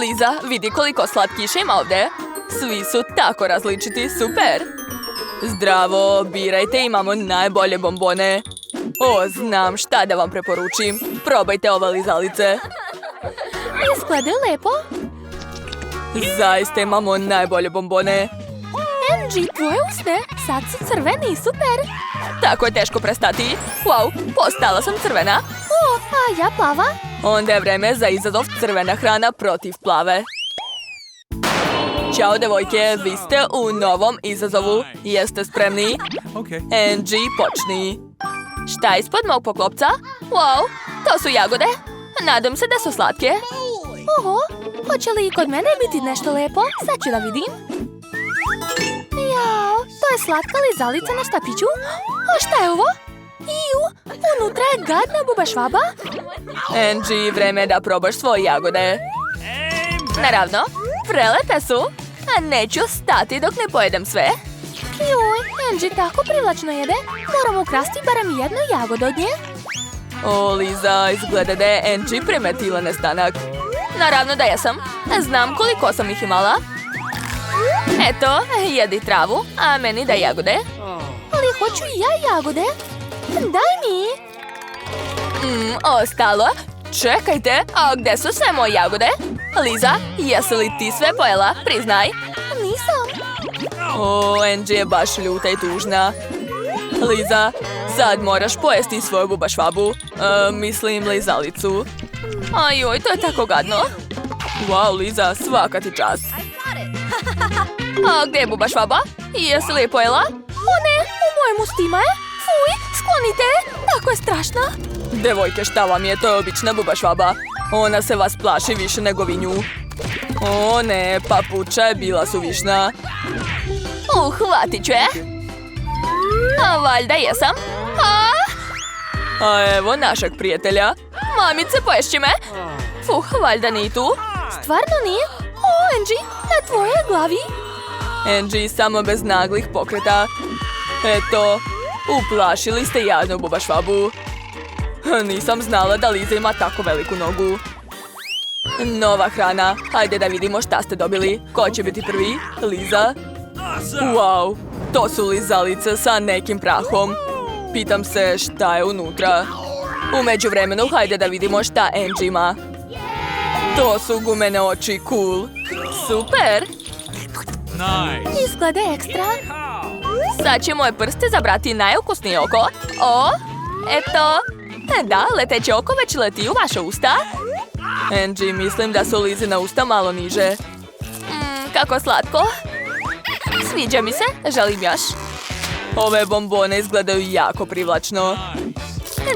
Liza, vidi koliko slatkiša ima ovdje. Svi su tako različiti, super. Zdravo, birajte, imamo najbolje bombone. O, znam šta da vam preporučim. Probajte ove lizalice. Izgledaju lepo. Zaista imamo najbolje bombone. Angie, tvoje usne sad su crveni i super. Tako je teško prestati. Wow, postala sam crvena. O, a ja plava. Onda je vreme za izazov crvena hrana protiv plave. Ćao, devojke, vi ste u novom izazovu. Jeste spremni? Angie, počni. Šta je ispod mog poklopca? Wow, to su jagode. Nadam se da su slatke. Oho, hoće li i kod mene biti nešto lepo? Sad ću da vidim. Jao, to je slatka lizalica na štapiću. A šta je ovo? Iju, unutra je gadna buba švaba. Angie, vreme je da probaš svoje jagode. Naravno, prelepe su. A neću stati dok ne pojedem sve. Joj, Angie tako privlačno jede. Moram ukrasti barem jednu jagodu od nje. O, Liza, izgleda da je Angie primetila nestanak. Naravno da jesam. Znam koliko sam ih imala. Eto, jedi travu, a meni daj jagode. Ali hoću i ja jagode. Daj mi. Ostalo? Čekajte, a gdje su sve moje jagode? Liza, jesi li ti sve pojela? Priznaj. Nisam. O, Angie je baš ljuta i tužna. Liza, sad moraš pojesti svoju buba švabu. Mislim lizalicu. Ajoj, to je tako gadno. Wow, Liza, svaka ti čast. A gdje je buba švaba? Jesi li je pojela? O ne, u mojem ustima je. Fuj, sklonite, tako je strašna. Devojke, šta vam je? To je obična buba švaba. Ona se vas plaši više nego vi nju. O ne, papuča je bila suvišna. Uhvatit ću je. A valjda jesam. A evo našeg prijatelja. Mamice, poješći me. Valjda nije tu. Stvarno nije? O, Angie, na tvojoj glavi. Angie, samo bez naglih pokreta. Eto, uplašili ste jadnu buba švabu. Nisam znala da Liza ima tako veliku nogu. Nova hrana. Hajde da vidimo šta ste dobili. Ko će biti prvi? Liza? Wow, to su lizalice sa nekim prahom. Pitam se šta je unutra. U međuvremenu, hajde da vidimo šta Angie ima. To su gumene oči, cool. Super! Izgleda ekstra. Sad će moje prste zabrati najukusnije oko. O, eto. Da, leteće oko već leti u vaše usta. Angie, mislim da su Lizina usta malo niže. Kako slatko. Sviđa mi se, želim još. Ove bombone izgledaju jako privlačno.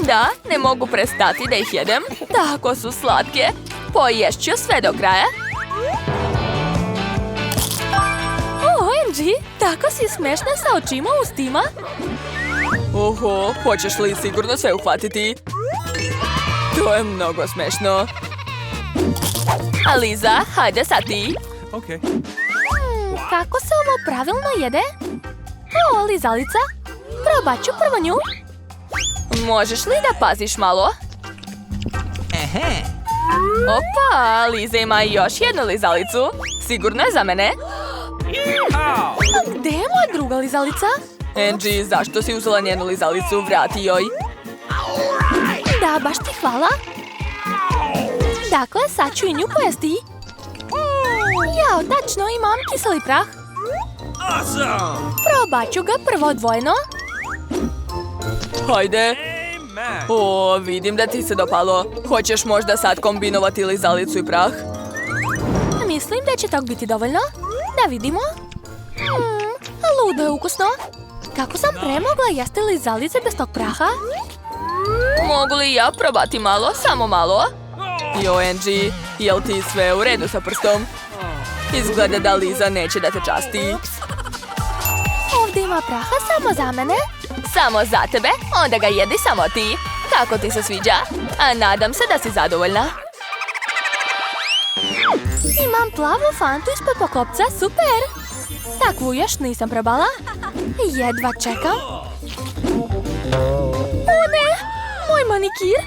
Da, ne mogu prestati da ih jedem. Tako su slatke. Poješću sve do kraja. O, Angie, tako si smešna sa očima u ustima. Oho, hoćeš li sigurno sve uhvatiti? To je mnogo smešno. A Liza, hajde sad ti. Kako se ovo pravilno jede? O, lizalica. Probat ću prvo nju. Možeš li da paziš malo? Opa, Liza ima još jednu lizalicu. Sigurno je za mene. A gdje je moja druga lizalica? Angie, zašto si uzela njenu lizalicu? Vrati joj. Da, baš ti hvala. Dakle, sad ću i nju pojesti. Jao, tačno, imam kiseli prah. Probat ću ga prvo odvojeno. Hajde. O, vidim da ti se dopalo. Hoćeš možda sad kombinovati lizalicu i prah? Mislim da će tog biti dovoljno. Da vidimo. Ludo je ukusno. Kako sam premogla jesti lizalice bez tog praha? Mogu li ja probati malo? Samo malo? Jo, Angie, jel ti sve u redu sa prstom? Izgleda da Liza neće da te časti. Ovdje ima praha samo za mene. Samo za tebe? Onda ga jedi samo ti. Kako ti se sviđa? A nadam se da si zadovoljna. Imam plavu fantu ispod poklopca, super! Takvu još nisam probala. Jedva čekam. O ne! Moj manikir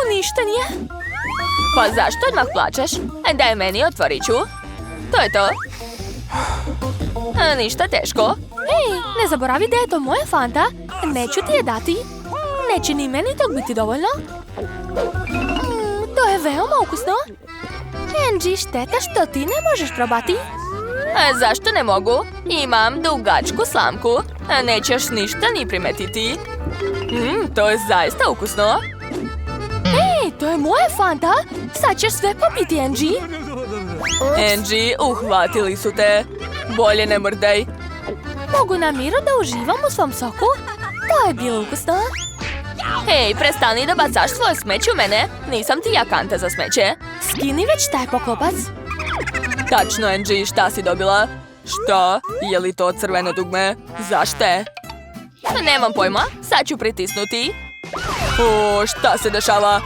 uništen je. Pa zašto odmah plačeš? Daj meni, otvorit ću. To je to. Ništa teško. Ej, ne zaboravi da je to moja Fanta. Neću ti je dati. Neće ni meni tog biti dovoljno. To je veoma ukusno. Angie, šteta što ti ne možeš probati. Zašto ne mogu? Imam dugačku slamku. Nećeš ništa ni primetiti. To je zaista ukusno. Ej, to je moja Fanta. Sad ćeš sve popiti, Angie. Angie, uhvatili su te. Bolje ne mrdaj. Mogu na miru da uživam u svom soku? To je bilo ukusno. Hej, prestani da bacaš svoje smeće u mene. Nisam ti ja kanta za smeće. Skini već taj poklopac. Tačno, Angie, šta si dobila? Šta? Je li to crveno dugme? Zašto? Nemam pojma, sad ću pritisnuti. O, šta se dešava?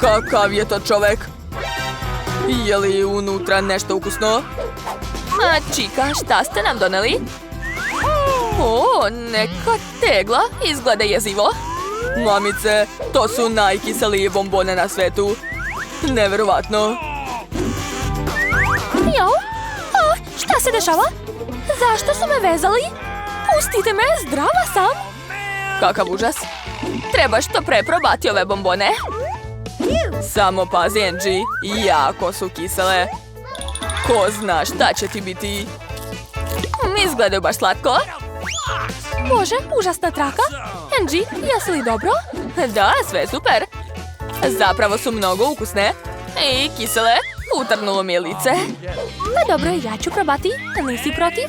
Kakav je to čovek? Je li unutra nešto ukusno? Čika, šta ste nam doneli? O, neka tegla, izgleda jezivo. Mamice, to su najkiselije bombone na svetu. Neverovatno. Jo, šta se dešava? Zašto su me vezali? Pustite me, zdrava sam. Kakav užas. Trebaš to preprobati ove bombone. Samo pazi, Angie, jako su kisele. Ko zna šta će ti biti. Izgledaju baš slatko. Bože, užasna traka. Angie, jesi li dobro? Da, sve super. Zapravo su mnogo ukusne. I kisele, utrnulo mi je lice. Pa dobro, ja ću probati. Nisi protiv?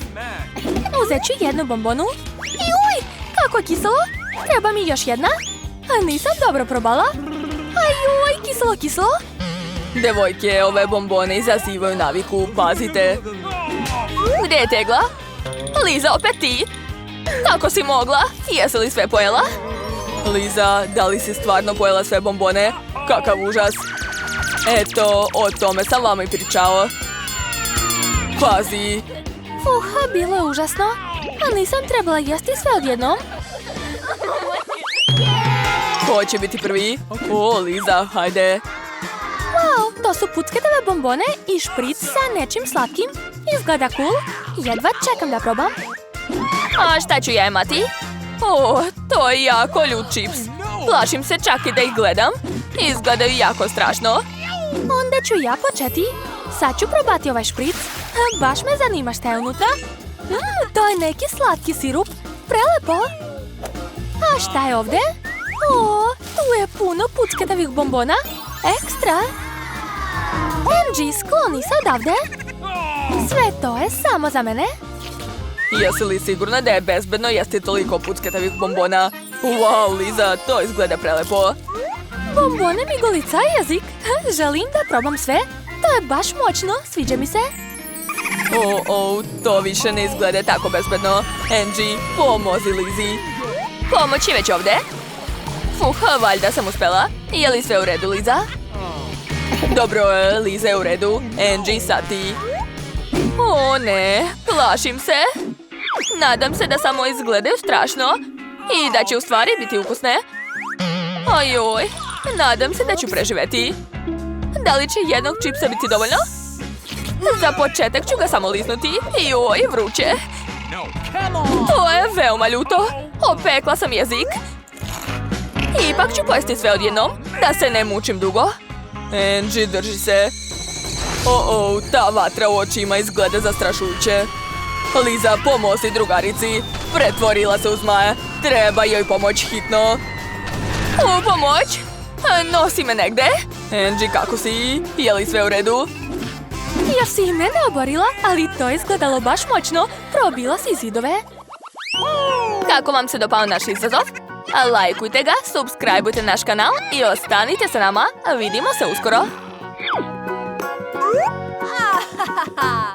Uzet ću jednu bombonu. Juj, kako je kiselo. Treba mi još jedna. Nisam dobro probala. Ajuj, kiselo, kiselo. Devojke, ove bombone izazivaju naviku, pazite. Gdje je tegla? Liza, opet ti? Kako si mogla? Jesi li sve pojela? Liza, da li si stvarno pojela sve bombone? Kakav užas. Eto, o tome sam vam i pričao. Pazi. Bilo je užasno. A nisam trebala jesti sve odjednom. Ko će biti prvi? O, Liza, hajde. Wow, to su pucketove bombone i špric sa nečim slatkim. Izgleda cool. Jedva čekam da probam. A šta ću ja imati? O, to je jako ljut čips. Plašim se čak i da ih gledam. Izgledaju jako strašno. Onda ću ja početi. Sad ću probati ovaj špric. Baš me zanima šta je unutra. To je neki slatki sirup. Prelepo. A šta je ovdje? O, tu je puno pucketovih bombona. Ekstra. Angie, skloni se odavde. Sve to je samo za mene. Jesi li sigurna da je bezbedno jesti toliko pucketovih bombona? Wow, Liza, to izgleda prelepo. Bombone mi golica jezik. Želim da probam sve. To je baš moćno, sviđa mi se. To više ne izgleda tako bezbedno. Angie, pomozi Lizi. Pomoć je već ovdje. Valjda sam uspela. Je li sve u redu, Liza? Dobro, Liza je u redu. Angie, sad ti. O ne, plašim se. Nadam se da samo izgledaju strašno i da će u stvari biti ukusne. Ojoj, nadam se da ću preživjeti. Da li će jednog čipsa biti dovoljno? Za početak ću ga samo liznuti. Joj, vruće. To je veoma ljuto. Opekla sam jezik. Ipak ću pojesti sve odjednom, da se ne mučim dugo. Angie, drži se. Ta vatra u očima izgleda zastrašujuće. Liza, pomozi drugarici. Pretvorila se u zmaja. Treba joj pomoć hitno. Pomoć? Nosi me negde. Angie, kako si? Je li sve u redu? Još si i mene oborila, ali to je izgledalo baš moćno. Probila si zidove. Kako vam se dopao naš izazov? Lajkujte ga, subscribeujte naš kanal i ostanite sa nama. Vidimo se uskoro.